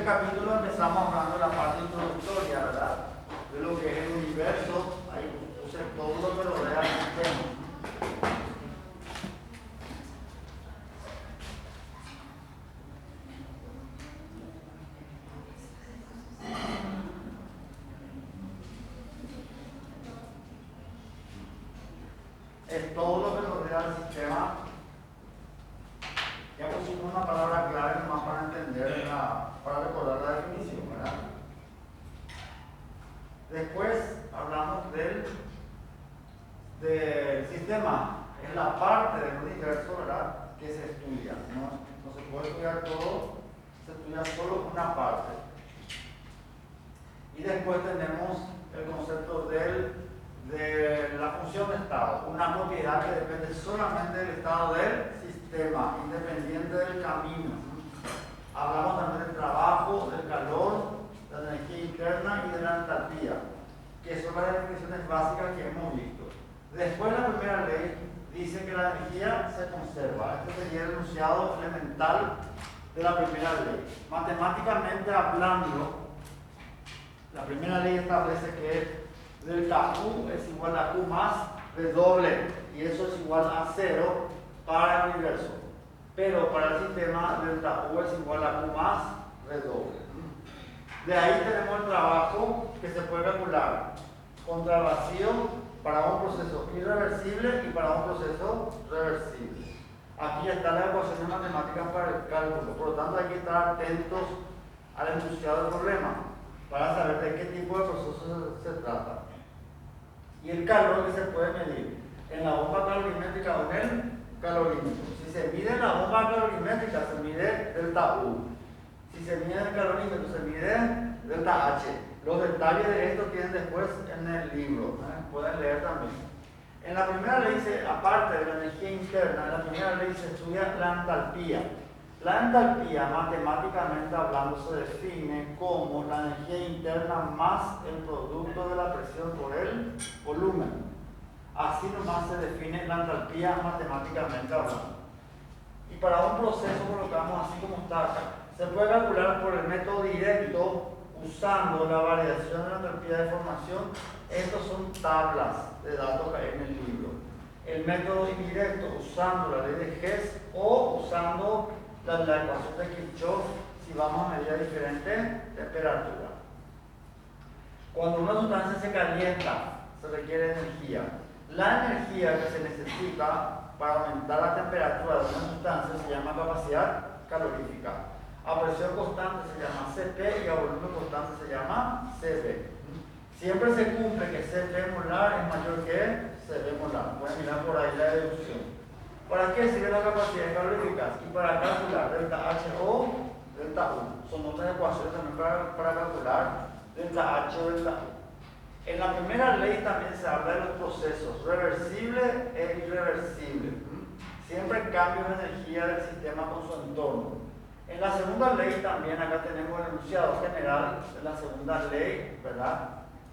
capítulo empezamos hablando de la parte introductoria, ¿verdad? De lo que es el universo, ahí puse todo lo que rodea el sistema. Es todo lo que rodea el sistema. Ya pusimos una palabra clave nomás para entender, para recordar la definición, ¿verdad? Después hablamos del sistema. Es la parte del universo, ¿verdad?, que se estudia. No se puede estudiar todo, se estudia solo una parte. Y después tenemos el concepto de la función de estado, una propiedad que depende solamente del estado del sistema, independiente del camino. Hablamos también del trabajo, del calor, de la energía interna y de la entalpía, que son las definiciones básicas que hemos visto. Después, la primera ley dice que la energía se conserva. Este sería el enunciado elemental de la primera ley. Matemáticamente hablando, la primera ley establece que delta U es igual a Q más W, y eso es igual a 0 para el universo. Pero para el sistema, delta U es igual a Q más W. De ahí tenemos el trabajo que se puede calcular contra el vacío para un proceso irreversible y para un proceso reversible. Aquí están las ecuaciones matemáticas para el cálculo, por lo tanto hay que estar atentos al enunciado del problema para saber de qué tipo de proceso se trata. Y el calor que se puede medir en la bomba calorimétrica o en el calorímetro. Si se mide en la bomba calorimétrica, se mide delta U. Si se mide en el calorímetro, se mide delta H. Los detalles de esto tienen después en el libro, pueden leer también. En la primera ley, aparte de la energía interna, en la primera ley se estudia la entalpía. La entalpía, matemáticamente hablando, se define como la energía interna más el producto de la presión por el volumen. Así nomás se define la entalpía matemáticamente hablando. Y para un proceso colocamos así como está acá. Se puede calcular por el método directo usando la variación de la entalpía de formación. Estos son tablas de datos que hay en el libro. El método indirecto usando la ley de Hess o usando la ecuación de Kirchhoff si vamos a medir a diferente temperatura. Cuando una sustancia se calienta, se requiere energía. La energía que se necesita para aumentar la temperatura de una sustancia se llama capacidad calorífica. A presión constante se llama Cp y a volumen constante se llama Cv. Siempre se cumple que Cp molar es mayor que Cv molar. Pueden mirar por ahí la deducción. ¿Para qué sirve la capacidad calorífica? Y para calcular delta H o delta U. Son otras ecuaciones también para calcular delta H o delta U. En la primera ley también se habla de los procesos reversible e irreversible. Siempre cambios de energía del sistema con su entorno. En la segunda ley también acá tenemos el enunciado general de la segunda ley, ¿verdad?,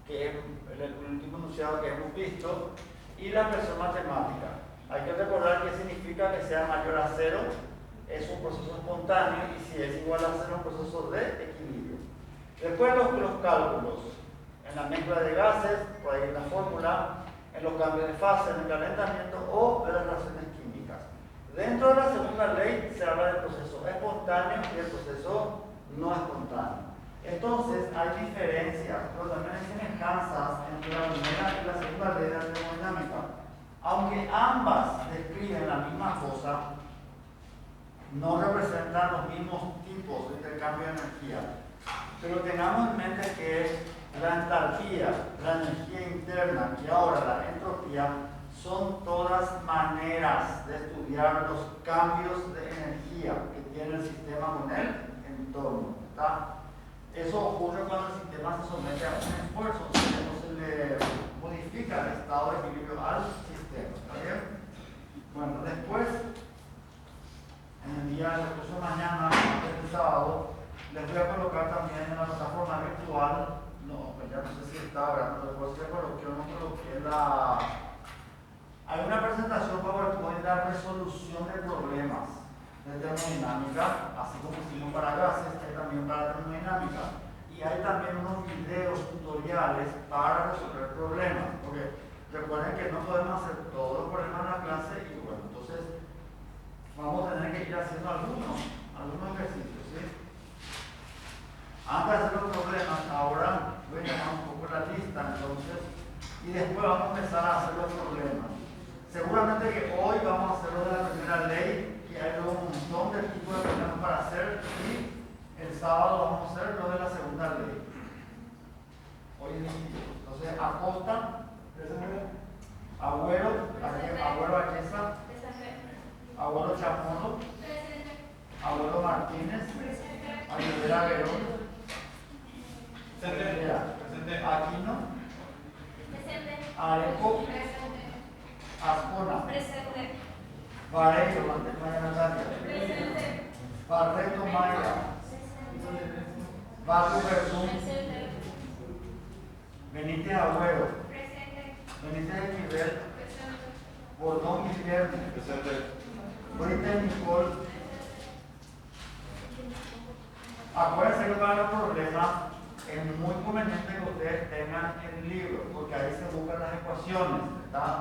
que es el último enunciado que hemos visto, y la expresión matemática. Hay que recordar que significa que sea mayor a 0, es un proceso espontáneo, y si es igual a 0, es un proceso de equilibrio. Después los cálculos, en la mezcla de gases, por ahí en la fórmula, en los cambios de fase, en el calentamiento o de las reacciones químicas. Dentro de la segunda ley se habla del proceso espontáneo y del proceso no espontáneo. Entonces hay diferencias, pero también hay semejanzas entre la primera y la segunda ley de la termodinámica. Aunque ambas describen la misma cosa, no representan los mismos tipos de intercambio de energía. Pero tengamos en mente que la entalpía, la energía interna y ahora la entropía son todas maneras de estudiar los cambios de energía que tiene el sistema con el entorno. ¿Está? Eso ocurre cuando el sistema se somete a un esfuerzo, se le modifica el estado de equilibrio al sistema. ¿Está bien? Bueno, después, en el día del curso mañana, el sábado, les voy a colocar también en la plataforma virtual. No, pues ya no sé si está ahora, no recuerdo si coloqué hay una presentación PowerPoint de la resolución de problemas. de termodinámica, así como hicimos para gases, hay también para termodinámica. Y hay también unos videos tutoriales para resolver problemas, porque recuerden que no podemos hacer todos los problemas en la clase y bueno, entonces vamos a tener que ir haciendo algunos ejercicios, ¿sí? Antes de hacer los problemas, ahora voy a llamar un poco la lista, entonces, y después vamos a empezar a hacer los problemas. Seguramente que hoy vamos a hacer lo de la primera ley, que hay luego un montón de tipos de problemas para hacer, y el sábado vamos a hacer lo de la segunda ley. Hoy es entonces, Acosta, Agüero, Agüero Achesa, Agüero Chamono, Agüero Martínez, Ayudera Verón, Aquino, Areco, Ascona, Vareiro, María Natalia, Barreto Mayra, Barrio Verdún, Benítez Agüero, Benítez Esquivel, Bordón Guillermo, Brita Nicole. Acuérdense que para los problemas es muy conveniente que ustedes tengan el libro, porque ahí se buscan las ecuaciones, ¿verdad?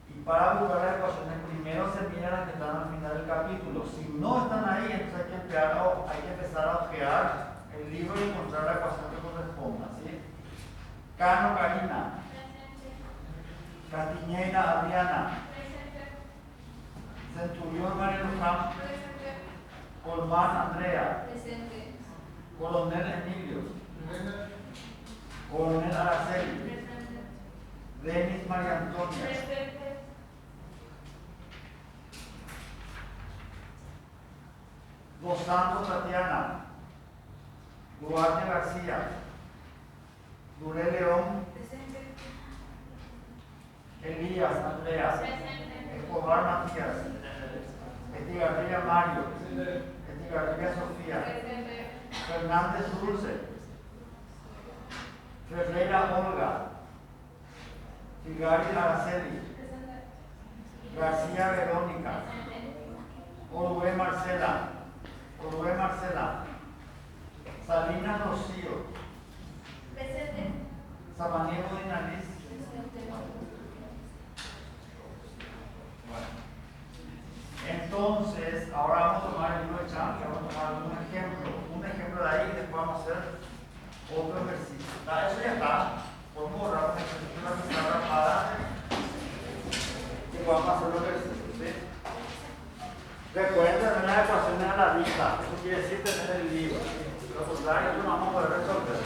Y para buscar las ecuaciones primero se miran las que están al final del capítulo. Si no están ahí, entonces hay que empezar a ojear el libro y encontrar la ecuación que corresponda, ¿sí? Cano Karina, Castiñeira Adriana, Centurión María Luján, Colmán Andrea, Coronel Emilio, Coronel Araceli, Denis María Antonia, Dos Santos Tatiana, Duarte García, Duré León, Elías Andrea, Escobar Matías, Estigarribia Mario, Estigarribia Sofía, Fernández Dulce, Ferreira Olga, Figari Araceli, García Verónica, Orué Marcela, Salinas Rocío, Samaniego Dinaliz. Entonces, ahora vamos a tomar el libro de Chan, que vamos a tomar un ejemplo de ahí y después vamos a hacer otro ejercicio. Eso ya está. Podemos borrar un ejercicio, una pizarra grabada y vamos a hacer los ejercicios, ¿sí? Recuerden tener las ecuaciones a la vista, eso quiere decir tener el libro. Lo contrario, no vamos a poder resolver.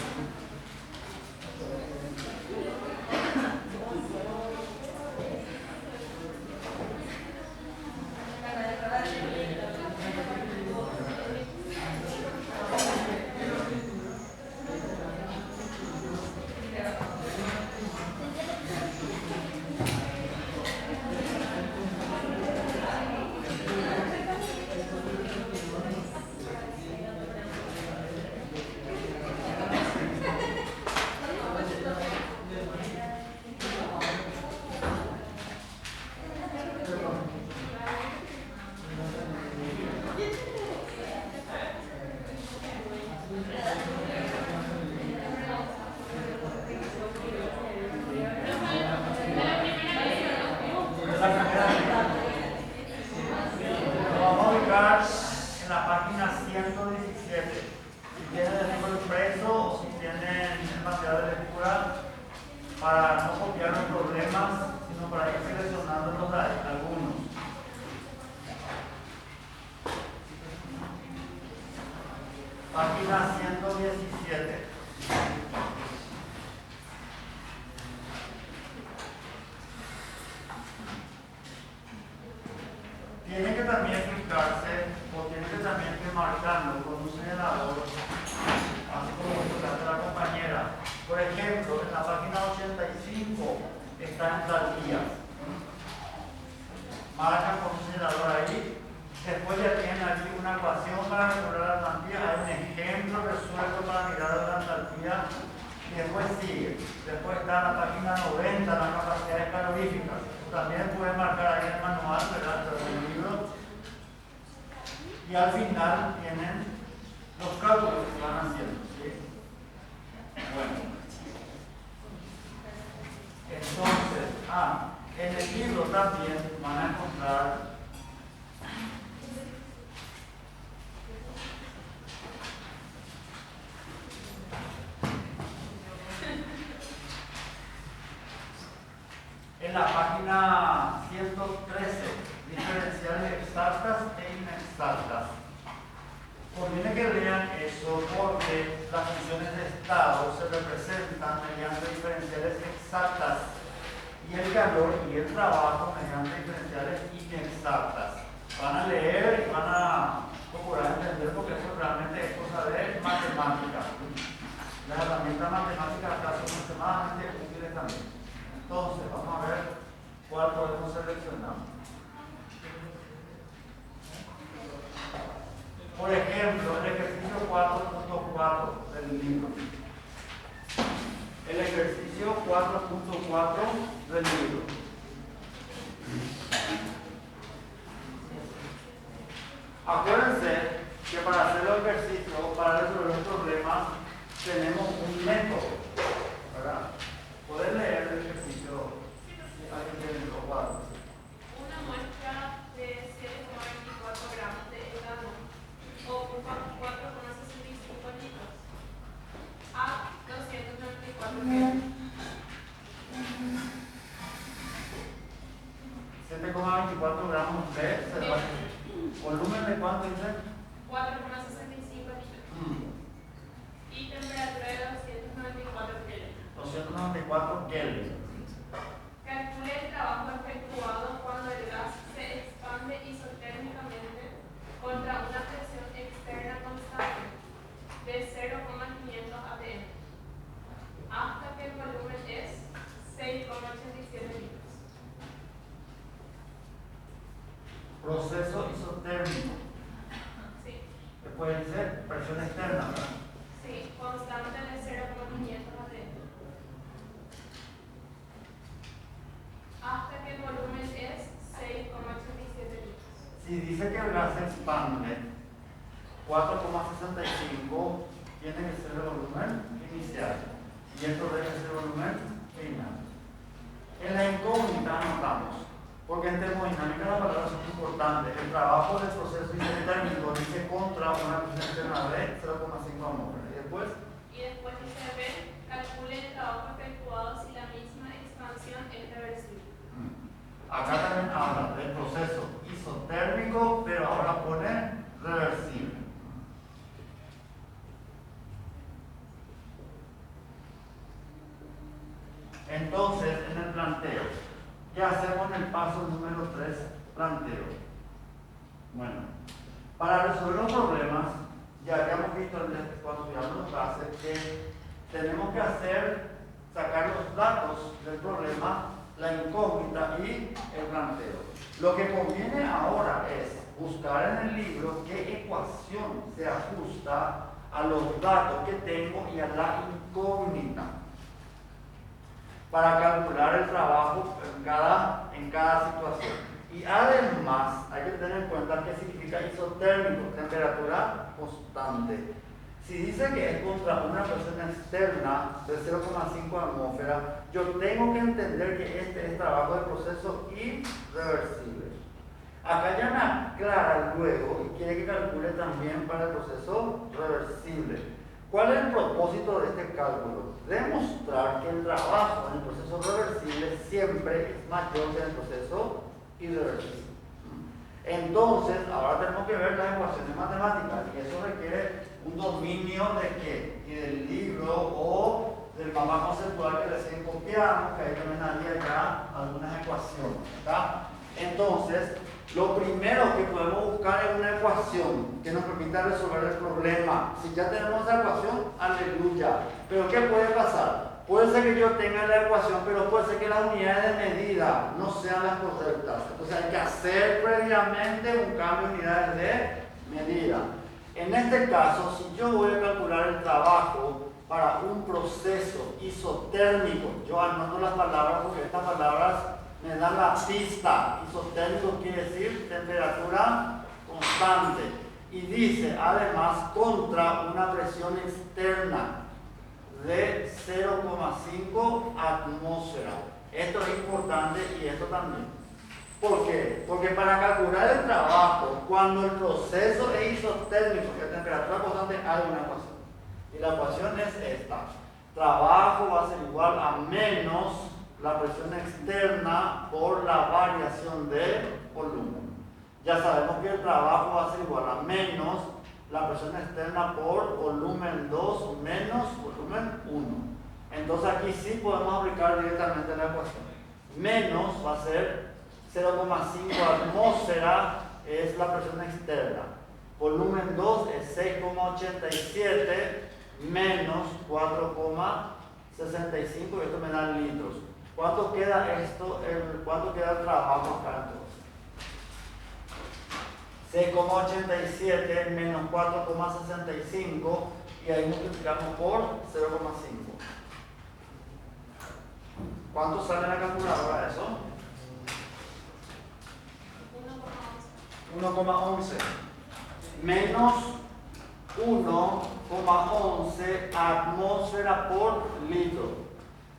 En la página 117, si tienen el libro impreso o si tienen el material de lectura, para no copiar los problemas, sino para ir seleccionando algunos. Página 117. Tienen que también fijarse, o tienen que también marcarlo con un señalador, así como lo hace la compañera. Por ejemplo, en la página 85 está entalpías. Marcan con un señalador ahí. Después ya tienen aquí una ecuación para resolver la entalpía. Hay un ejemplo resuelto para mirar la entalpía. Y después sigue. Después está en la página 90 las capacidades caloríficas. También pueden marcar ahí en el manual, ¿verdad? Del libro. Y al final tienen los cálculos que se van haciendo. ¿Sí? Bueno. Entonces, en el libro también van a encontrar en la página 113, diferenciales exactas e inexactas. Conviene que lean eso porque las funciones de estado se representan mediante diferenciales exactas y el calor y el trabajo mediante diferenciales inexactas. Van a leer y van a procurar entender porque eso realmente es cosa de matemática. Las herramientas matemáticas acá son extremadamente útiles también. Entonces, vamos a ver cuál podemos seleccionar. Por ejemplo, el ejercicio 4.4 del libro. El ejercicio 4.4 del libro. Acuérdense que para hacer el ejercicio, para resolver los problemas, tenemos un método, ¿verdad? ¿Pueden leer el ejercicio? ¿Alguien tiene los cuadros? Una muestra de 0,24 gramos de etano ocupa 4,65 litros a 294 kilos. 7,24 gramos de volumen de cuánto dice? 4,65 litros. Y temperatura de 294 Kelvin. 294 Kelvin. Calcule el trabajo efectuado cuando el gas se expande isotérmicamente contra una presión externa constante de 0,500 atm hasta que el volumen es 6,87 litros. Proceso isotérmico. Sí. Después dice presión externa, ¿verdad? Sí, constante de 0,500 atm hasta que el volumen es 6,87 litros. Si dice que el gas se expande, 4,65 tiene que ser el volumen inicial y esto debe ser el volumen final. En la incógnita anotamos, porque en termodinámica las palabras son importantes. El trabajo del proceso isotérmico dice contra una presión externa de 0,5 atmósferas. Y después dice B, calcule el trabajo efectuado si la misma expansión es reversible. Acá también habla del proceso isotérmico, pero ahora pone reversible. Entonces, en el planteo, ¿qué hacemos en el paso número 3? Planteo. Bueno, para resolver los problemas, ya habíamos visto cuando estudiamos los gases que tenemos que sacar los datos del problema, la incógnita y el planteo. Lo que conviene ahora es buscar en el libro qué ecuación se ajusta a los datos que tengo y a la incógnita para calcular el trabajo en cada situación. Y además hay que tener en cuenta qué significa isotérmico, temperatura constante. Si dice que es contra una presión externa de 0,5 atmósferas, yo tengo que entender que este es trabajo de proceso irreversible. Acá ya me aclara luego y quiere que calcule también para el proceso reversible. ¿Cuál es el propósito de este cálculo? Demostrar que el trabajo en el proceso reversible siempre es mayor que en el proceso irreversible. Entonces, ahora tenemos que ver las ecuaciones matemáticas y eso requiere un dominio de qué, y del libro o del mapa conceptual que recién copiamos, que ahí también había ya algunas ecuaciones, ¿está? Entonces, lo primero que podemos buscar es una ecuación que nos permita resolver el problema. Si ya tenemos la ecuación, aleluya. Pero ¿qué puede pasar? Puede ser que yo tenga la ecuación, pero puede ser que las unidades de medida no sean las correctas. Entonces hay que hacer previamente un cambio de unidades de medida. En este caso, si yo voy a calcular el trabajo para un proceso isotérmico, yo anoto las palabras porque estas palabras me dan la pista. Isotérmico quiere decir temperatura constante. Y dice, además, contra una presión externa de 0,5 atmósfera. Esto es importante y esto también. ¿Por qué? Porque para calcular el trabajo, cuando el proceso es isotérmico, que a temperatura constante hay una ecuación. Y la ecuación es esta. Trabajo va a ser igual a menos la presión externa por la variación de volumen. Ya sabemos que el trabajo va a ser igual a menos la presión externa por volumen 2 menos volumen 1. Entonces aquí sí podemos aplicar directamente la ecuación. Menos va a ser 0,5 atmósfera, es la presión externa. Volumen 2 es 6,87 menos 4,65, esto me da litros. ¿Cuánto queda esto? ¿Cuánto queda el trabajo acá entonces? 6,87 menos 4,65 y ahí multiplicamos por 0,5. ¿Cuánto sale en la calculadora eso? 1,11 menos 1,11 atmósfera por litro.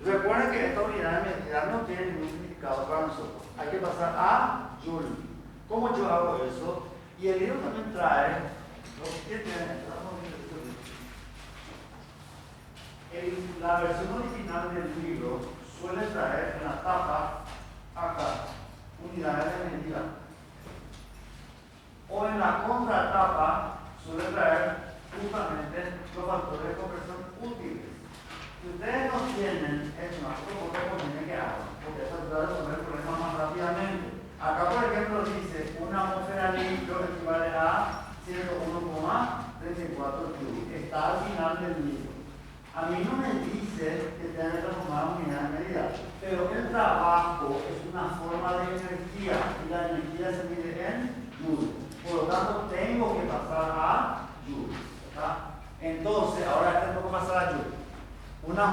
Recuerden que esta unidad de medida no tiene ningún significado para nosotros. Hay que pasar a Joule. ¿Cómo yo hago eso? Y el libro también trae la versión original del libro suele traer en la tapa acá unidades de medida, o en la contratapa suele traer justamente los factores de conversión útiles. Si ustedes no tienen, es más, ¿cómo conviene que hagan? Porque eso ayuda a resolver el problema más rápidamente. Acá, por ejemplo, dice una atmósfera litro equivale a 101,34 joules. Está al final del libro. A mí no me dice que tengan que transformar unidad de medida, pero el trabajo es una forma de energía y la energía se mide en joules. Por lo tanto, tengo que pasar a joules. Entonces, ahora tengo que pasar a joules. Una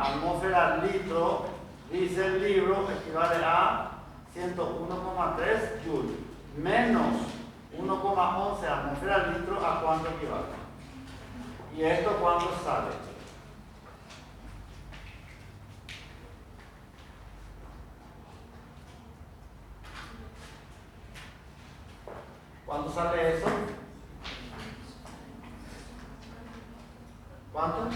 atmósfera litro, dice el libro, equivale a 101,3 joules. Menos 1,11 atmósfera litro, ¿a cuánto equivale? ¿Y esto cuánto sale? ¿Cuánto sale eso? ¿Cuánto?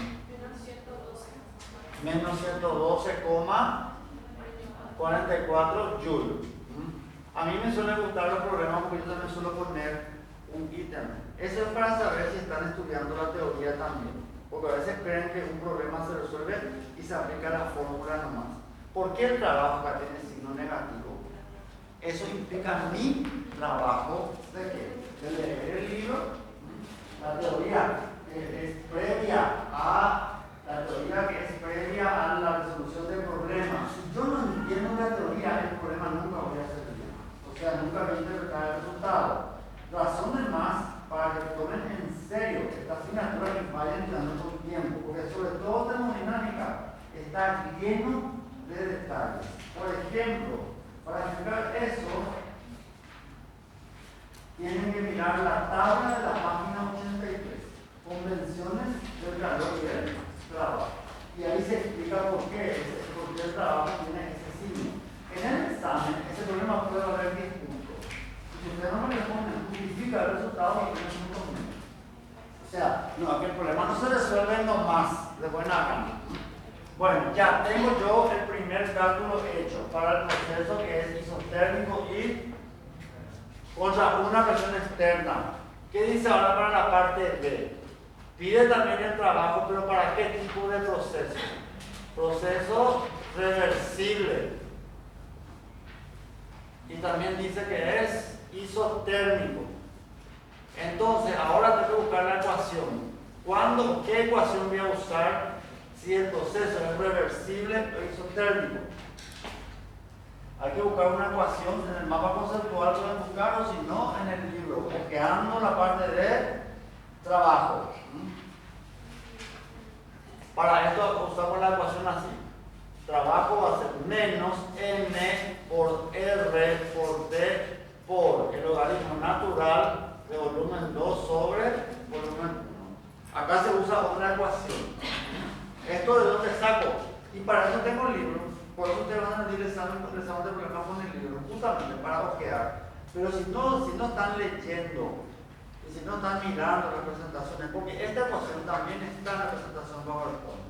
Menos 112,44 joules. A mí me suelen gustar los programas porque yo también suelo poner un ítem. Eso es para saber si están estudiando la teoría también. Porque a veces creen que un problema se resuelve y se aplica la fórmula nomás. ¿Por qué el trabajo acá tiene signo negativo? Eso implica mi trabajo de qué? De leer el libro. La teoría es previa a la resolución del problema. Si yo no entiendo la teoría, el problema nunca voy a hacer bien. O sea, nunca voy a interpretar el resultado. Razones más para que tomen en serio esta asignatura que vayan dando con tiempo, porque sobre todo termodinámica está lleno de detalles. Por ejemplo, para explicar eso, tienen que mirar la tabla de la página 83, convenciones del calor y el trabajo. Y ahí se explica por qué el trabajo tiene ese signo. En el examen, ese problema puede valer 10 puntos. Si ustedes no me responden, justifica el resultado y tienen puntos menos. O sea, no, que el problema no se resuelve nomás de buena gana. Bueno, ya tengo yo el primer cálculo hecho para el proceso que es isotérmico y contra una presión externa. ¿Qué dice ahora para la parte B? Pide también el trabajo, pero ¿para qué tipo de proceso? Proceso reversible. Y también dice que es isotérmico. Entonces, ahora tengo que buscar la ecuación. ¿Qué ecuación voy a usar si el proceso es reversible o isotérmico? Hay que buscar una ecuación en el mapa conceptual, pueden buscar, o si no, en el libro, buscando la parte de trabajo. Para esto usamos la ecuación así. Trabajo va a ser menos M por R por D por el logaritmo natural de volumen 2 sobre volumen 1. Acá se usa otra ecuación. ¿Esto de dónde saco? Y para eso tengo el libro. Por eso ustedes van a rendir el examen de problema con el libro, justamente para ojear. Pero si no están leyendo y si no están mirando las presentaciones, porque esta ecuación también está en la presentación PowerPoint.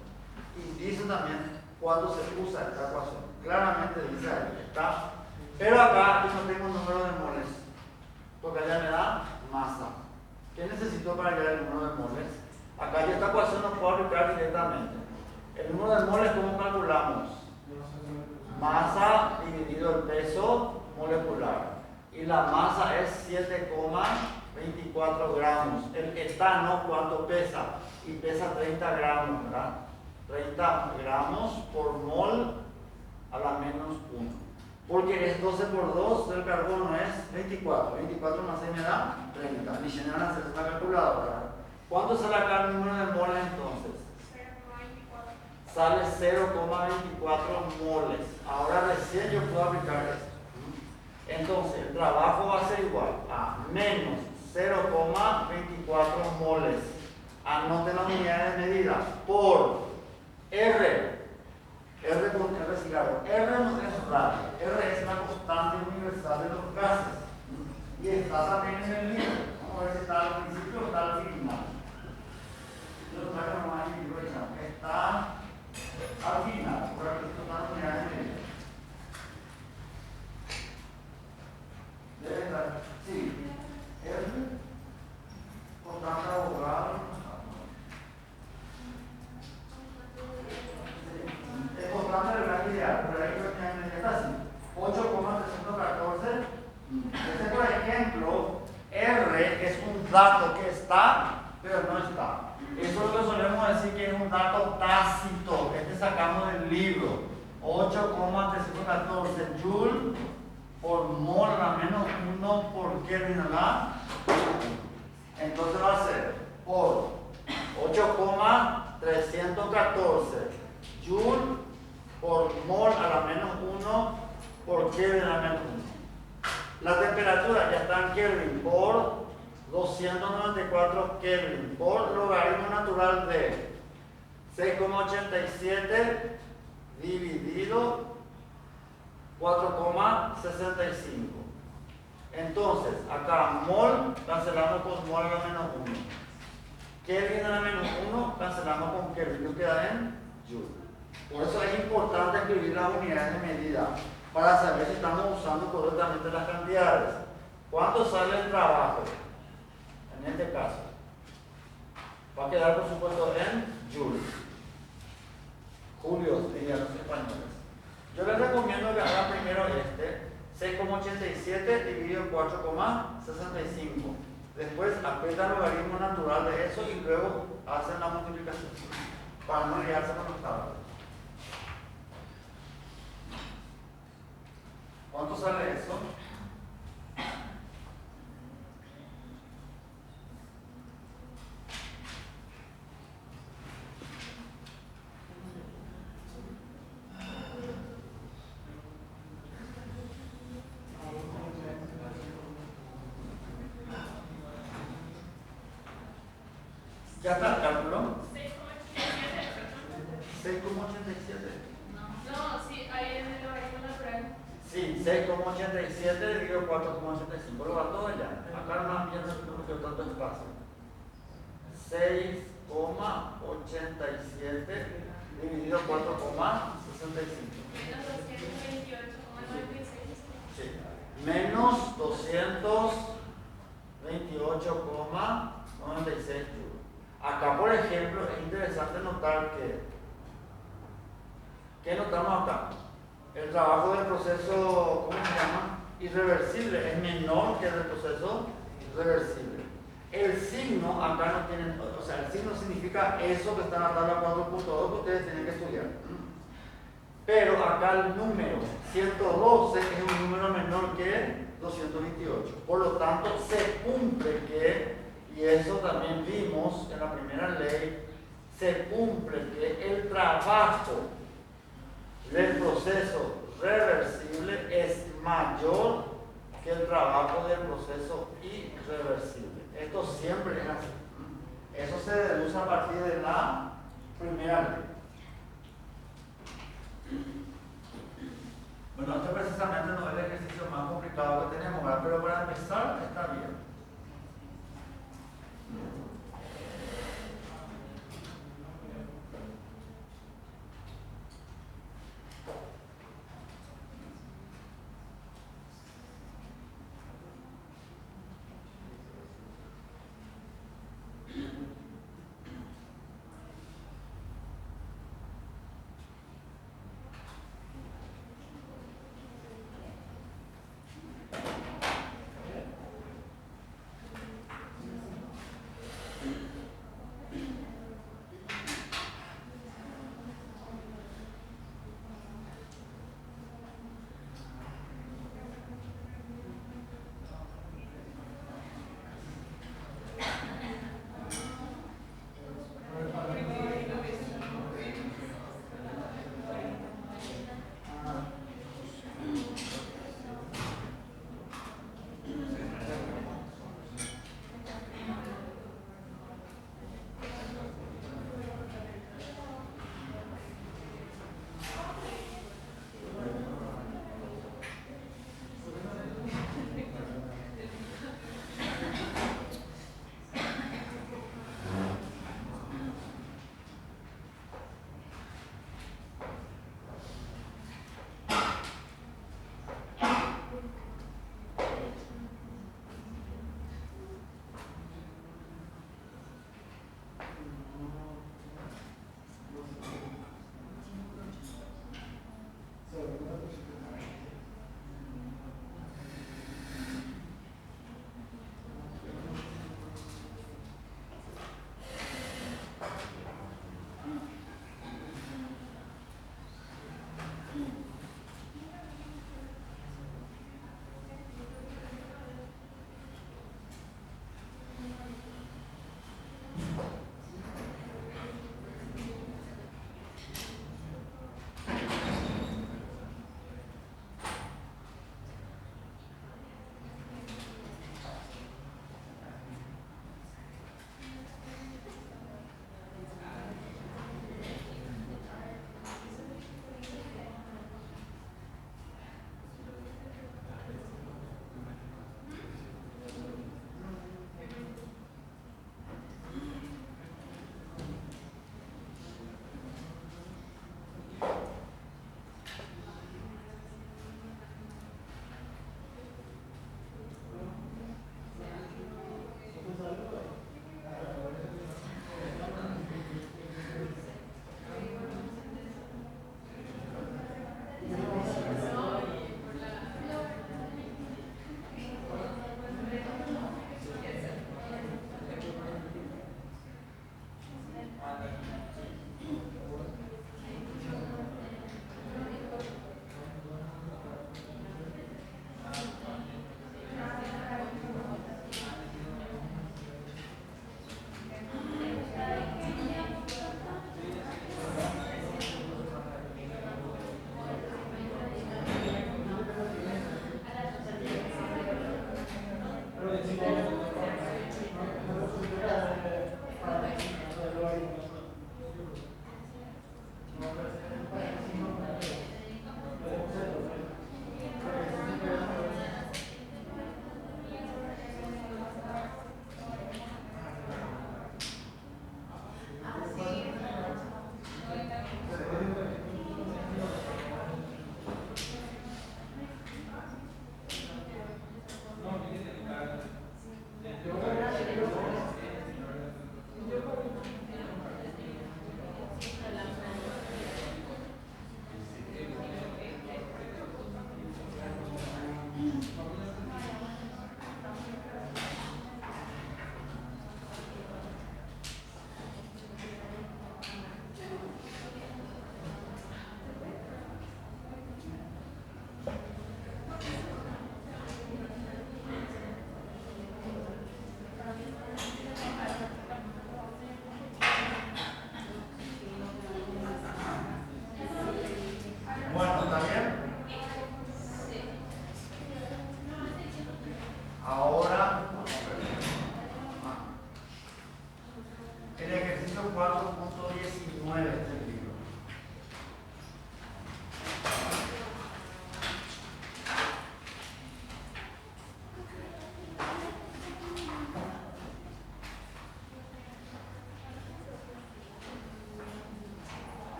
Y dice también cuándo se usa esta ecuación. Claramente dice ahí, está. Pero acá yo no tengo un número de moles, porque allá me da masa. ¿Qué necesito para hallar el número de moles? Acá yo esta ecuación no puedo aplicar directamente. El número de moles, ¿cómo calculamos? Masa dividido el peso molecular. Y la masa es 7,24 gramos. El etano, ¿cuánto pesa? Y pesa 30 gramos, ¿verdad? 30 gramos por mol a la menos 1. Porque es 12 por 2 del carbono es 24. 24 más 6 me da 30. Ni se van a hacer una calculadora. ¿Cuánto sale acá el número de moles entonces? 0,24. Sale 0,24 moles. Ahora recién yo puedo aplicar esto. Entonces el trabajo va a ser igual a menos 0,24 moles. Anoten las unidades de medida por R. R con R cigarro. R no es radio. R es la constante universal de los gases. Y está también en el libro. Vamos a ver si está al principio o está al final. Yo traigo nomás el libro ya. Está al final. Por aquí están las unidades de medida. Debe estar. Sí. R. Constante abogado. Es constante del gas ideal, pero ahí está así, 8,314. Este, por ejemplo, R es un dato que está, pero no está. Eso es lo que solemos decir que es un dato tácito. Este sacamos del libro. 8,314 joule por mol a la menos 1 por Kelvin a la. Entonces va a ser por 8,314 joule por mol a la menos 1 por Kelvin a la menos 1. La temperatura ya está en Kelvin por 294 Kelvin por logaritmo natural de 6,87 dividido 4,65. Entonces, acá mol cancelamos con mol a la menos 1. Kelvin a la menos 1 cancelamos con Kelvin. Nos queda en joule. Por eso es importante escribir las unidades de medida para saber si estamos usando correctamente las cantidades. ¿Cuánto sale el trabajo? En este caso, va a quedar por supuesto en joule. Julio, dirían los españoles. Yo les recomiendo que hagan primero este, 6,87 dividido 4,65. Después aprietan el logaritmo natural de eso y luego hacen la multiplicación para no liarse con los tablas. ¿Cuánto sale eso? ¿Ya está el cálculo? 6,87. No, sí, ahí en el logaritmo natural. Sí, 6,87 dividido 4,85. Lo va todo ya. Acá nomás pienso que no me quedó tanto espacio. 6,87 dividido 4,65. Menos 228,96. Sí. Menos 228,96 joules. Acá, por ejemplo, es interesante notar que ¿qué notamos acá? El trabajo del proceso, ¿cómo se llama? Irreversible, es menor que el del proceso reversible. El signo acá no tiene, o sea, el signo significa eso que está en la tabla 4.2 que ustedes tienen que estudiar. Pero acá el número 112 es un número menor que 228. Por lo tanto, se cumple que, y eso también vimos en la primera ley, se cumple que el trabajo del proceso reversible es mayor que el trabajo del proceso irreversible. Esto siempre es así. Eso se deduce a partir de la primera ley. Bueno, este precisamente no es el ejercicio más complicado que tenemos, ¿verdad? Pero para empezar está bien.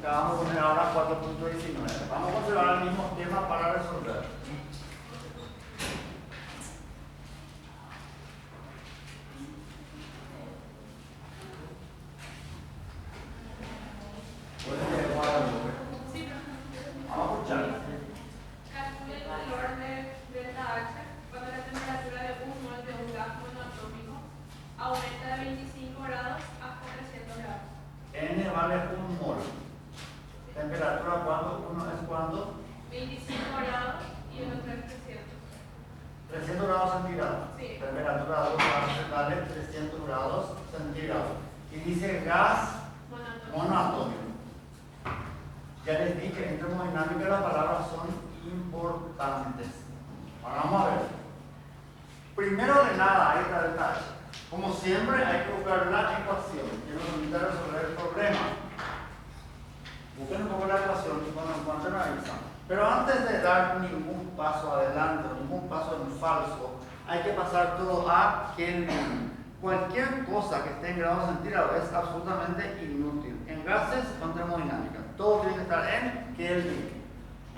que vamos a poner ahora 4.19. Vamos a considerar el mismo tema para resolver. Vamos a escuchar. Calcule el valor de delta H cuando la temperatura de un mol de un gas monoatómico aumenta de 25 grados hasta 300 grados. N vale 1 mol. Temperatura, ¿cuánto? Uno es cuánto? 25 grados y el otro es 300. 300 grados centígrados. Sí. Temperatura 2 vale 300 grados centígrados. Y dice gas monoatómico. Ya les dije, en termodinámica las palabras son importantes. Ahora vamos a ver. Primero de nada, ahí está el detalle. Como siempre, hay que buscar la ecuación que nos permite resolver el problema. Busquen un poco la ecuación y cuando encuentren avisan. Pero antes de dar ningún paso adelante, ningún paso en falso, hay que pasar todo a Kelvin. Cualquier cosa que esté en grados centígrados es absolutamente inútil. En gases con termodinámica, todo tiene que estar en Kelvin.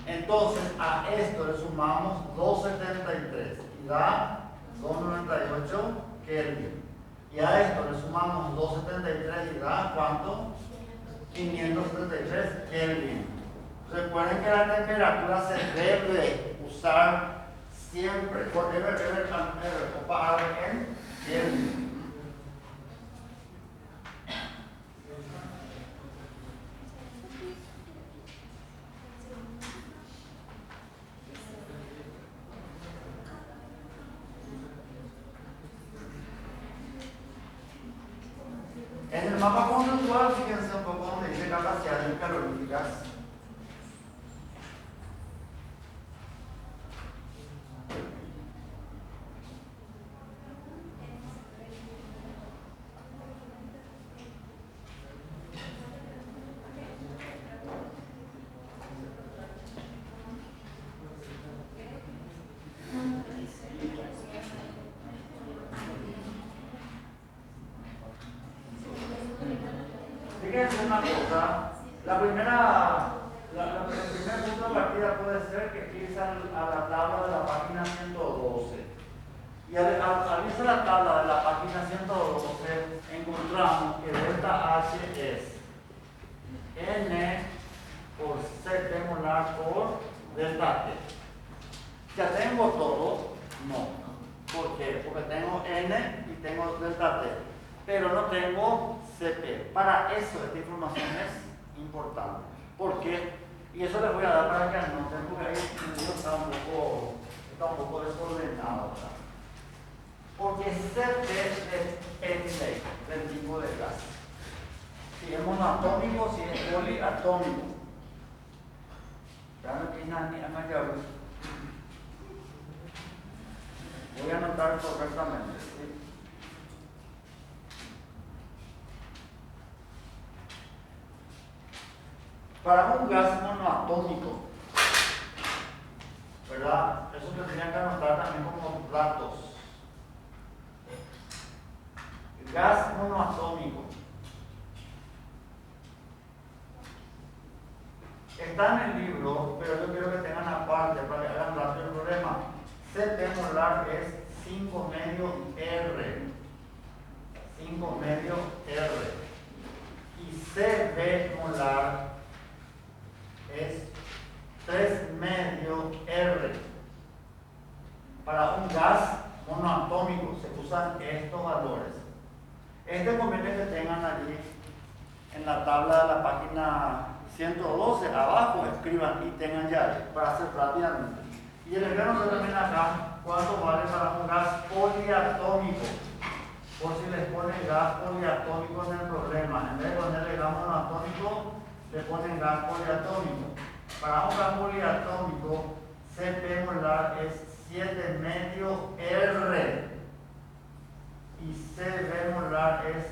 Entonces a esto le sumamos 273 y da 298 Kelvin. Y a esto le sumamos 273 y da ¿cuánto? 573 Kelvin. Recuerden que la temperatura se debe usar siempre por R o para en Kelvin. En el mapa conceptual, fíjense un poco donde dice capacidades caloríficas. Fíjense una cosa, el primer punto de partida puede ser que irse a la tabla de la página 112. Y al irse a la tabla de la página 112, encontramos que delta H es N por C molar por delta T. ¿Ya tengo todo? No. ¿Por qué? Porque tengo N y tengo delta T, pero no tengo CP. Para eso esta información es importante. ¿Por qué? Y eso les voy a dar para que anoten, porque ahí el video está un poco desordenado, ¿verdad? Porque CP depende del tipo de gas. Si es monoatómico, si es poliatómico. Voy a anotar correctamente. ¿Sí? Para un gas monoatómico, ¿verdad? Eso se tenía que anotar también como datos. Gas monoatómico. Está en el libro, pero yo quiero que tengan aparte para que hagan rápido el problema. CP molar es 5 medio R. 5 medio R. Y CB molar es 3 medio R. Para un gas monoatómico se usan estos valores. Este conviene que tengan allí en la tabla de la página 112, abajo escriban y tengan ya para hacer rápidamente. Y el ejemplo también acá, ¿cuánto vale para un gas poliatómico? Por si les ponen gas poliatómico en el problema, en vez de ponerle gas monoatómico, le ponen gas poliatómico. Para un gas poliatómico, CP molar es 7 medio R y CB molar es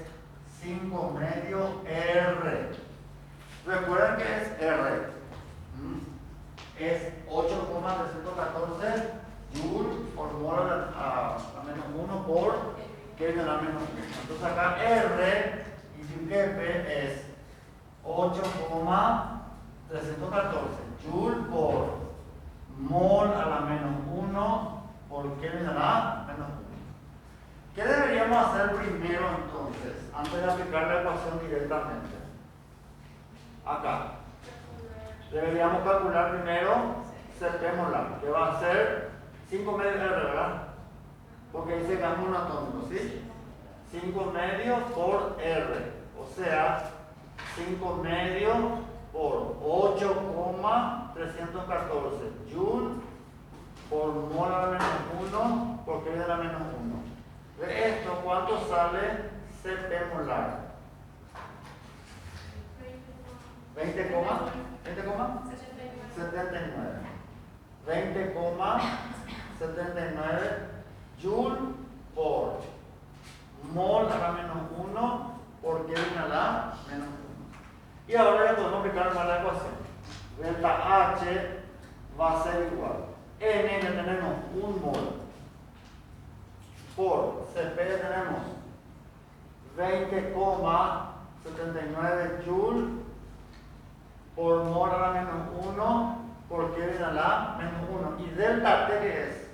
5 medio R. Recuerden que es R. Es 8,314 Joule por mol a menos 1 por Kelvin a menos 1. Entonces acá R y P es 8,314 joule por mol a la menos 1 por Kelvin a la menos 1. ¿Qué deberíamos hacer primero entonces, antes de aplicar la ecuación directamente? Acá. Deberíamos calcular primero CP molar, que va a ser 5 medios R, ¿verdad? Porque dice campo atómico, ¿sí? 5 medios por R, o sea, 5 medios por 8,314 joule por mol a la menos 1 por Kelvin a la menos 1. De esto, ¿cuánto sale CP molar? 20,79. 20,79 joule por mol a la menos 1 por Kelvin a la menos 1. Y ahora ya podemos aplicar más la ecuación. Delta H va a ser igual. N ya tenemos 1 mol por CP ya tenemos 20,79 joule por mol a la menos 1 por Kelvin a la menos 1. ¿Y delta T qué es?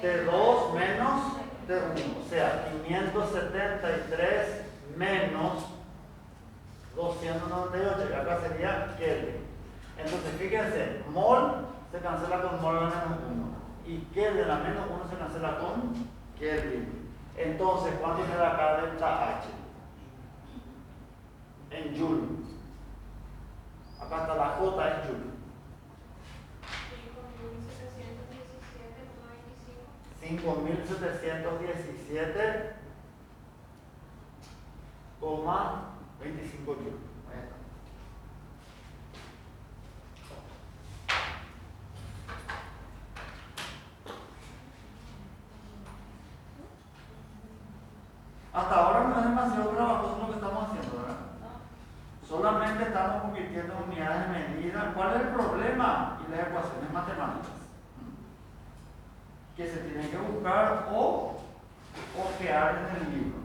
T2 menos T1. O sea, 573 menos 298. Y acá sería Kelvin. Entonces, fíjense, mol se cancela con mol a la menos 1. Y Kelvin a la menos 1 se cancela con Kelvin. Entonces, ¿cuánto me da acá delta H? En joule. Acá está la J en joule. 5.717,25 joule. Ahí está. Hasta ahora no es demasiado trabajoso lo que estamos haciendo, ¿verdad? Solamente estamos convirtiendo unidades de medida. ¿Cuál es el problema? Y las ecuaciones matemáticas que se tienen que buscar o ojear en el libro.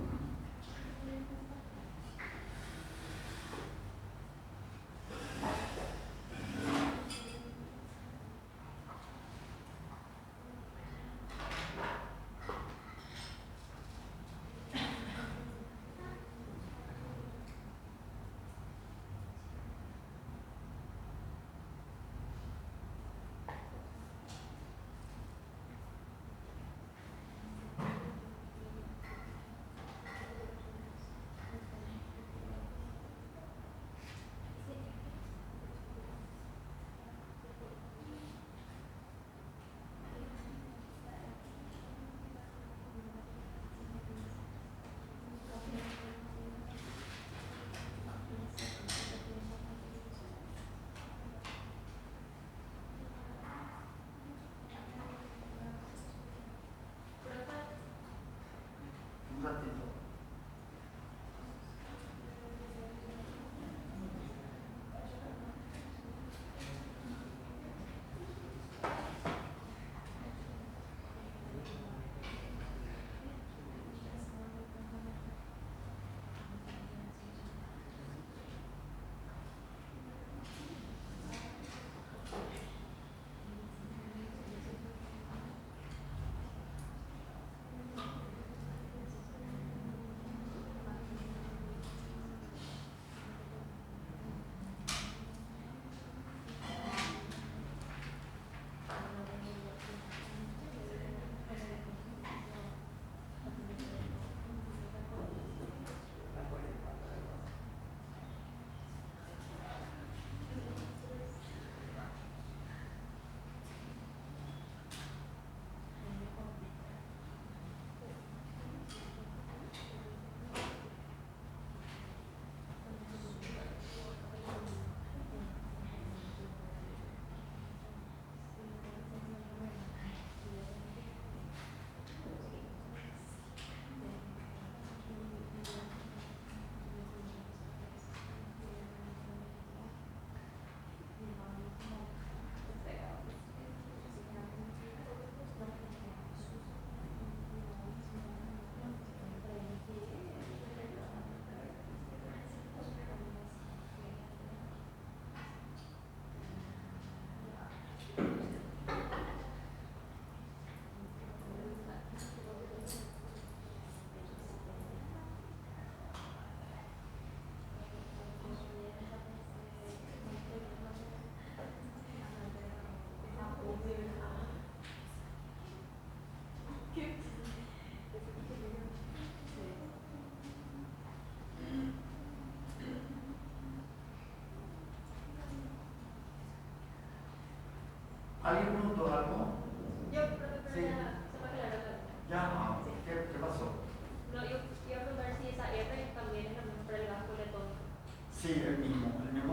Sí, el mismo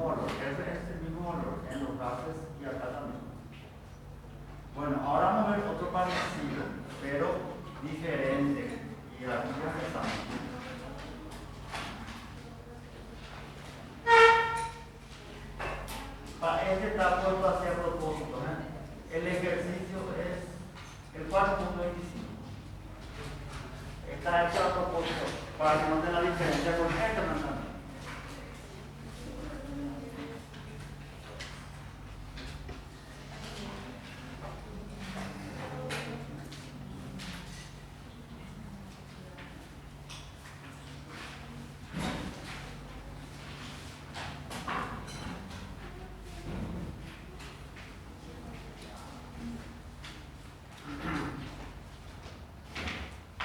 valor. Ese es el mismo valor en los gases y acá también. Bueno, ahora vamos a ver otro parecido, pero diferente. Y aquí ya empezamos. Este está puesto hacia propósito. El ejercicio es el 4.25. Está hecho a propósito para que no tenga diferencia con esta manzana.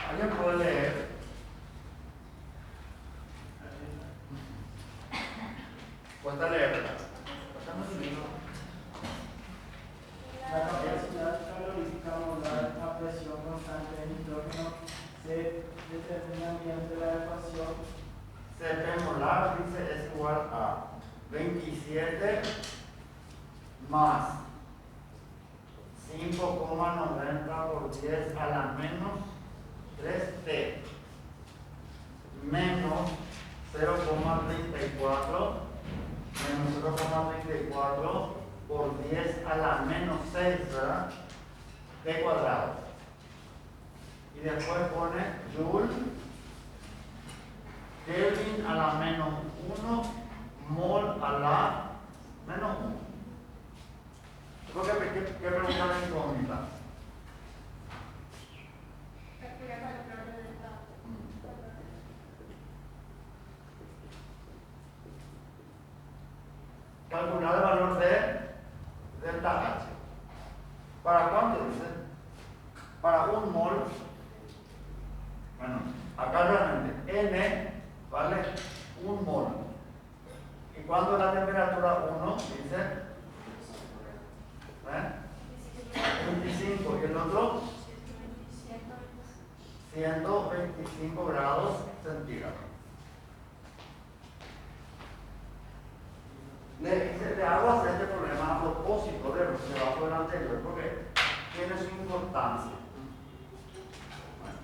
¿Alguien puede leer? Cuesta leerla. La capacidad calorífica molar a presión constante de nitrógeno se determina mediante la ecuación. Cp molar dice es igual a 27 más 5,90 por 10 a la menos 3t menos 0,34 por 10 a la menos 6, ¿verdad? T cuadrado. Y después pone Joule, Kelvin a la menos 1, mol a la menos 1. ¿Qué pregunta la incógnita? Calcular el valor de delta H. ¿Para cuánto dice? Para un mol. Bueno, acá realmente N vale un mol. ¿Y cuánto es la temperatura 1? Dice 25. ¿Y el otro? 125 grados centígrados. Le hago hacer este problema a propósito de lo que se va por el anterior porque tiene su importancia. Bueno.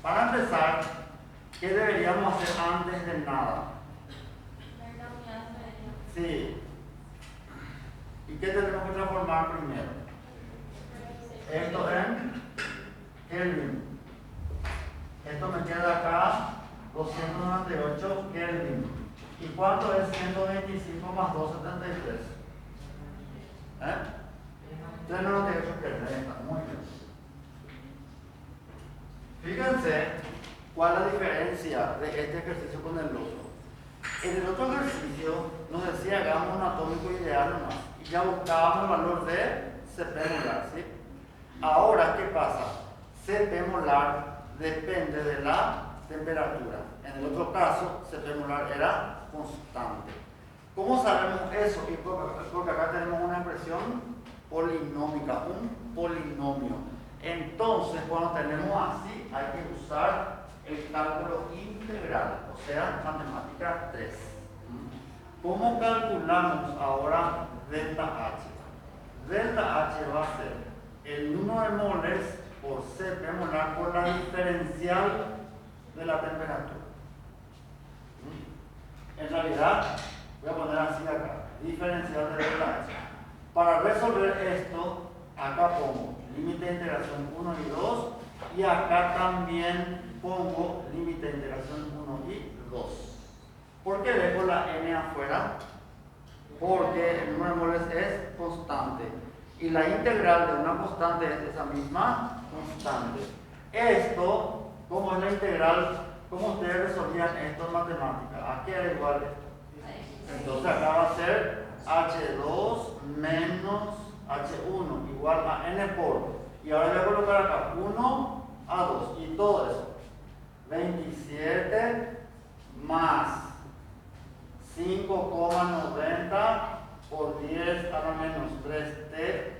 Para empezar, ¿qué deberíamos hacer antes de nada? Sí. ¿Y qué tenemos que transformar primero? Esto en Kelvin. Esto me queda acá 298 Kelvin. ¿Y cuánto es 125 más 273? 398 Kelvin. Ahí está, muy bien. Fíjense cuál es la diferencia de este ejercicio con el otro. En el otro ejercicio nos decía hagamos un atómico ideal nomás y ya buscábamos el valor de Cp molar, ¿sí? Ahora, ¿qué pasa? Cp molar depende de la temperatura. En el otro caso, Cp molar era constante. ¿Cómo sabemos eso? Porque acá tenemos una expresión polinómica, un polinomio. Entonces, cuando tenemos así, hay que usar el cálculo integral, o sea, matemática 3. ¿Cómo calculamos ahora delta H? Delta H va a ser el número de moles por Cp molar por la diferencial de la temperatura. En realidad, voy a poner así acá, diferencial de delta H. Para resolver esto, acá pongo límite de integración 1 y 2 y acá también pongo límite de integración 1 y 2. ¿Por qué dejo la n afuera? Porque el número de moles es constante y la integral de una constante es esa misma constante. Esto, como es la integral, ¿cómo ustedes resolvían esto en matemáticas? ¿A qué era igual esto? Entonces acá va a ser H2 menos H1 igual a n por, y ahora voy a colocar acá 1 a 2 y todo eso 27 más 5,90 por 10 a la menos 3t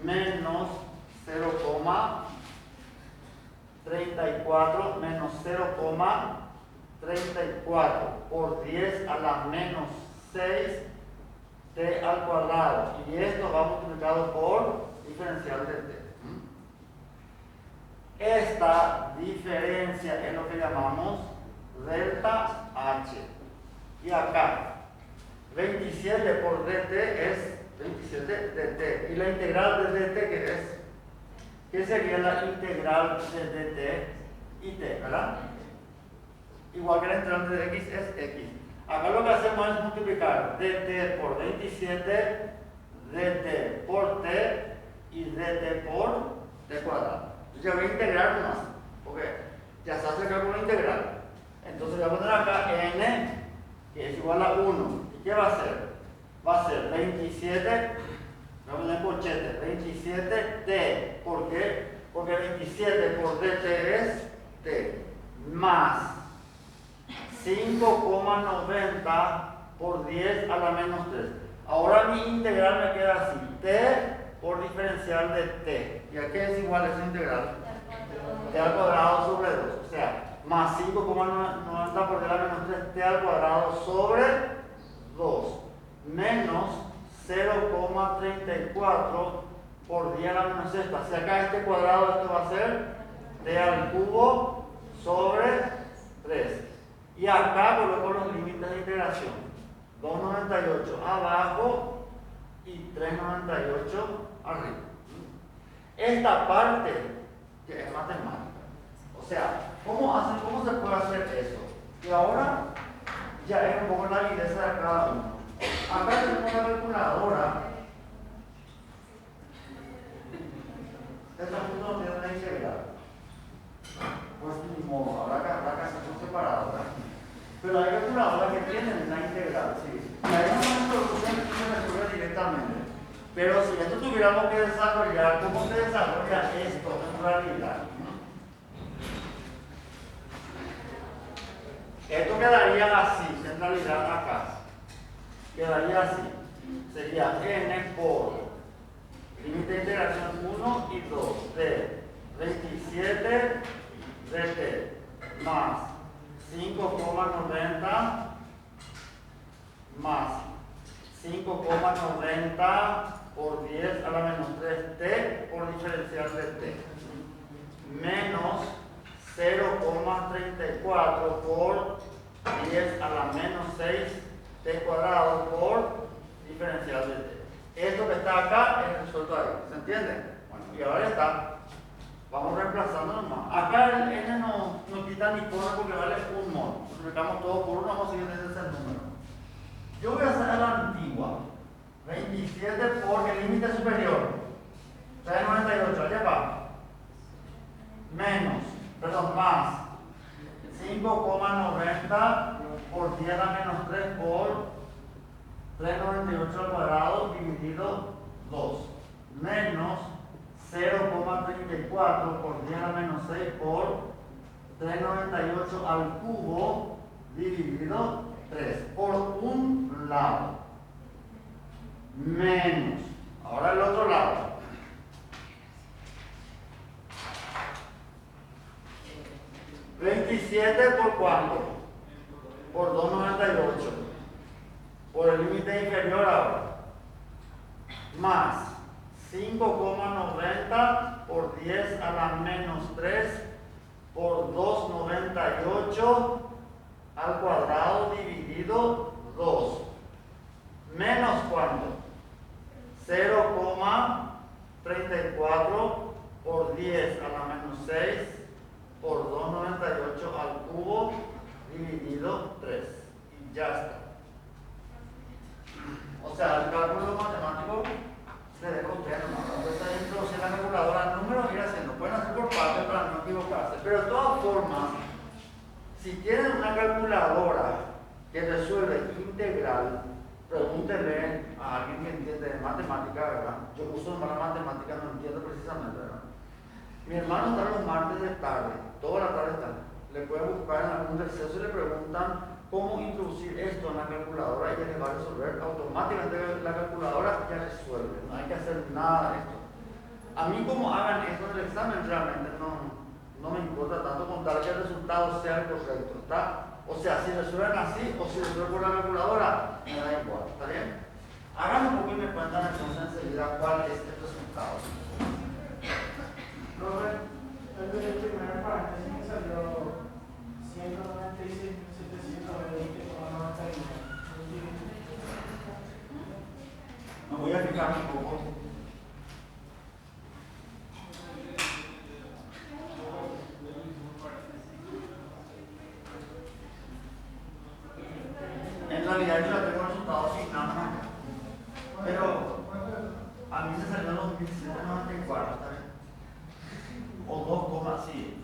menos 0,34 menos 0,34 34 por 10 a la menos 6 t al cuadrado. Y esto va multiplicado por diferencial de t. Esta diferencia es lo que llamamos delta h. Y acá, 27 por dt es 27 dt. Y la integral de dt, ¿qué es? ¿Qué sería la integral de dt y t, verdad? Igual que la integral de x es x. Acá lo que hacemos es multiplicar dt por 27, dt por t y dt por t cuadrado. Yo voy a integrar más, porque ya se hace el cálculo integral. Entonces voy a poner acá n, que es igual a 1. ¿Y qué va a ser? Va a ser 27, voy a poner corchete, 27t. ¿Por qué? Porque 27 por dt es t, más 5,90 por 10 a la menos 3. Ahora mi integral me queda así, t por diferencial de t. ¿Y a qué es igual esa integral? T al cuadrado sobre 2. O sea, más 5,90 por 10 a la menos 3, t al cuadrado sobre 2. Menos 0,34 por 10 a la menos 6. Si acá este cuadrado, esto va a ser t al cubo sobre 3. Y acá coloco los límites de integración. 2,98 abajo y 3,98 arriba. Esta parte que es matemática. O sea, ¿cómo se puede hacer eso? Y ahora ya es un poco la viveza de cada uno. Acá tenemos una calculadora. Esta punto no tiene una integral. Pues ni modo, habrá que hacer separadas. Pero hay calculadoras que tienen una integral, sí. Y hay una solución que se resuelve directamente. Pero si esto tuviéramos que desarrollar, ¿cómo se desarrolla esto en realidad? Esto quedaría así, en realidad acá. Quedaría así. Sería n por límite de integración 1 y 2 de 27 de t más 5,90 más 5,90 por 10 a la menos 3t por diferencial de t menos 0,34 por 10 a la menos 6t cuadrado por diferencial de t. Esto que está acá es resuelto ahí, ¿se entiende? Bueno, y ahora está. Vamos reemplazando nomás. Acá el n no quita ni pone porque vale un mod. Multiplicamos todo por 1, vamos a seguir desde ese número. Yo voy a hacer a la antigua. 27 por el límite superior. 3,98, allá va. Más 5,90 por 10 a la menos 3 por 3,98 al cuadrado dividido 2. Menos 0,34 por 10 a la menos 6 por 3,98 al cubo dividido 3 por un lado. Menos. Ahora el otro lado. 27 por cuánto? Por 2,98. Por el límite inferior ahora. Más 5,90 por 10 a la menos 3 por 2,98 al cuadrado dividido 2. Menos cuánto? 0,34 por 10 a la menos 6 por 2,98 al cubo dividido 3. Y ya está. O sea, el cálculo matemático se deja usted nomás. Entonces, introducir la calculadora el número ir haciendo. Pueden hacer por partes para no equivocarse. Pero de todas formas, si tienen una calculadora que resuelve integral, pregúntenle a alguien que entiende de matemática, ¿verdad? Yo uso la matemática, no entiendo precisamente, ¿verdad? Mi hermano está los martes de tarde, toda la tarde está. Le pueden buscar en algún receso y le preguntan cómo introducir esto en la calculadora y ella les va a resolver automáticamente. La calculadora ya resuelve, no hay que hacer nada de esto. A mí como hagan esto en el examen realmente no me importa tanto contar que el resultado sea el correcto, ¿está? O sea, si resuelven así o si resuelven por la calculadora, me da igual, ¿está bien? Hagan un poco y me cuentan entonces enseguida cuál es el resultado. Robert, el primer paréntesis me salió 196.720,91. Me voy a fijar un poco. En realidad yo la tengo resultados asignados acá. Pero a mí me salió 2.794, ¿está bien? O 2, sí,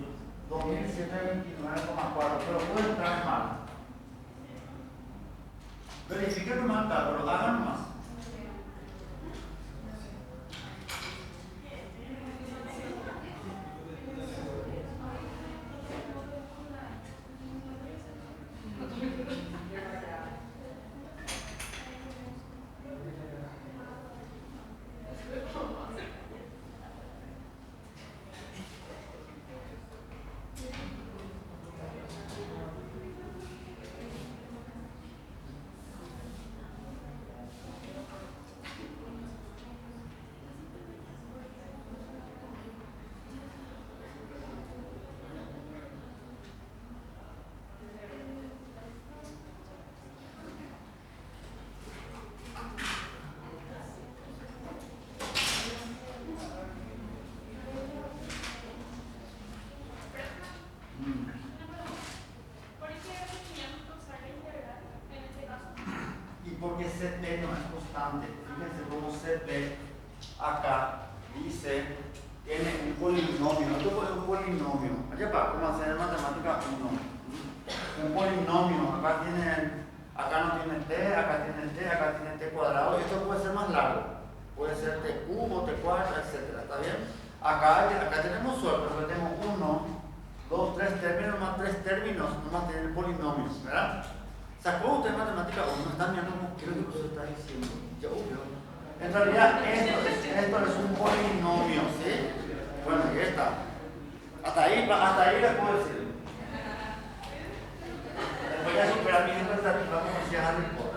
2.729,4, pero puede entrar mal. Verifiquen nomás acá, pero hagan más. Porque CT no es constante. Fíjense cómo CT acá dice tiene un polinomio. Esto puede ser un polinomio. Allá para, como hacer en matemática 1. Un polinomio. Acá no tiene T, acá tiene T, acá tiene T cuadrado. Y esto puede ser más largo. Puede ser T cubo, T cuarto, etc. ¿Está bien? Acá tenemos suerte, porque tenemos 1, 2, 3 términos, más 3 términos, no más tiene el polinomio, ¿verdad? ¿Sacó usted matemática o no? Están mirando como creo que el profesor está diciendo. Yo, en realidad esto es un polinomio, ¿sí? Bueno, y está. Hasta ahí les puedo decir. Voy a superar mi expectativa como decía Harry Potter.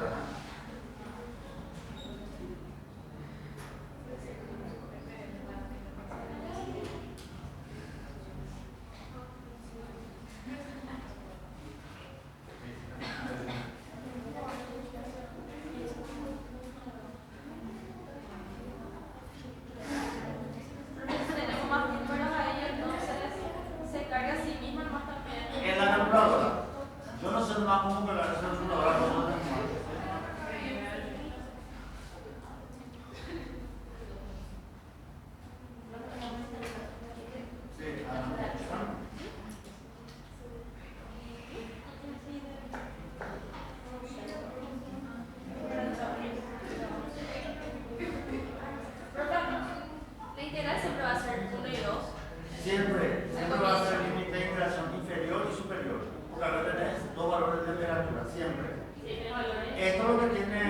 Siempre va a ser el límite de integración inferior y superior. Porque acá tenés dos valores de temperatura, siempre. Esto es lo que tiene,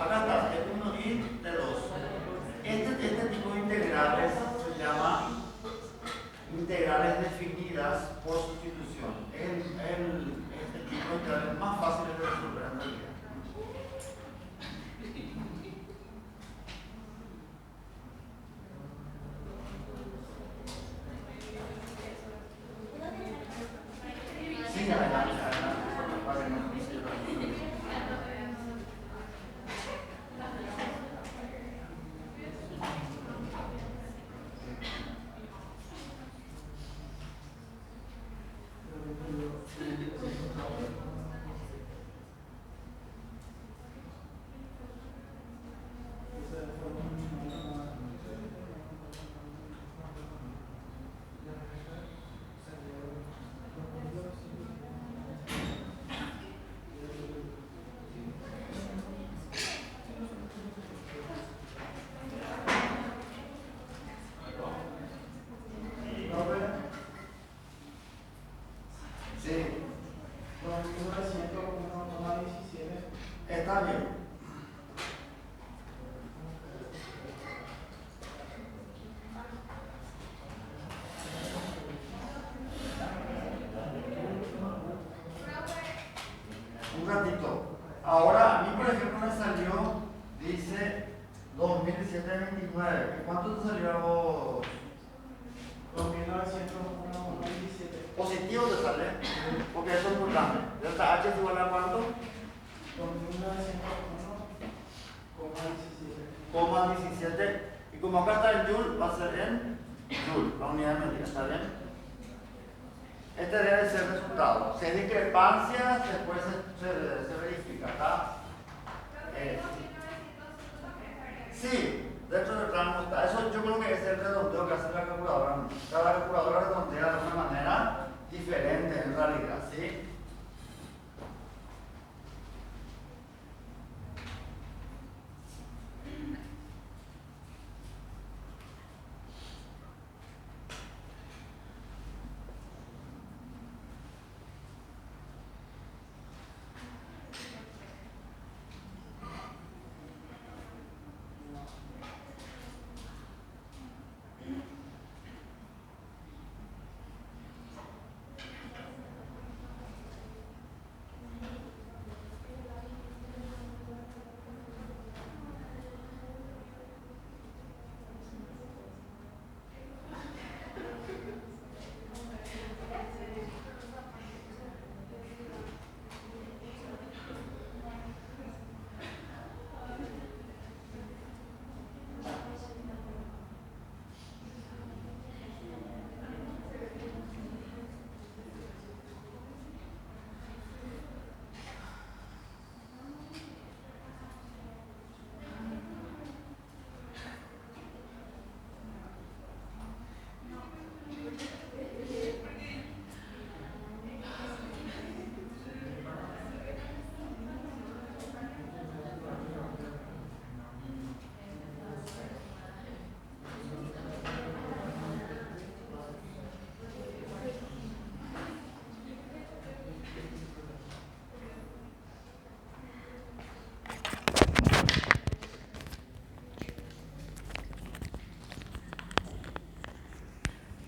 acá está, es 1 y de 2. Este tipo de integrales se llama integrales definidas por sustitución. Este tipo de integrales más fáciles de resolver en realidad. ratito. Ahora, a mí, por ejemplo, me salió, dice 2017-29. ¿Y cuánto te salió a vos? 2.901,17. Positivo te sale, porque eso es importante. Delta H es igual a cuánto? 2.901,17. Y como acá está el joule, va a ser en joule, la unidad de medida, ¿está bien? Este debe ser el resultado. Si hay discrepancias, después se verifica, ¿está? Sí, dentro del rango está. Eso yo creo que es el redondeo que hace la calculadora. Cada calculadora redondea de una manera diferente en realidad, ¿sí?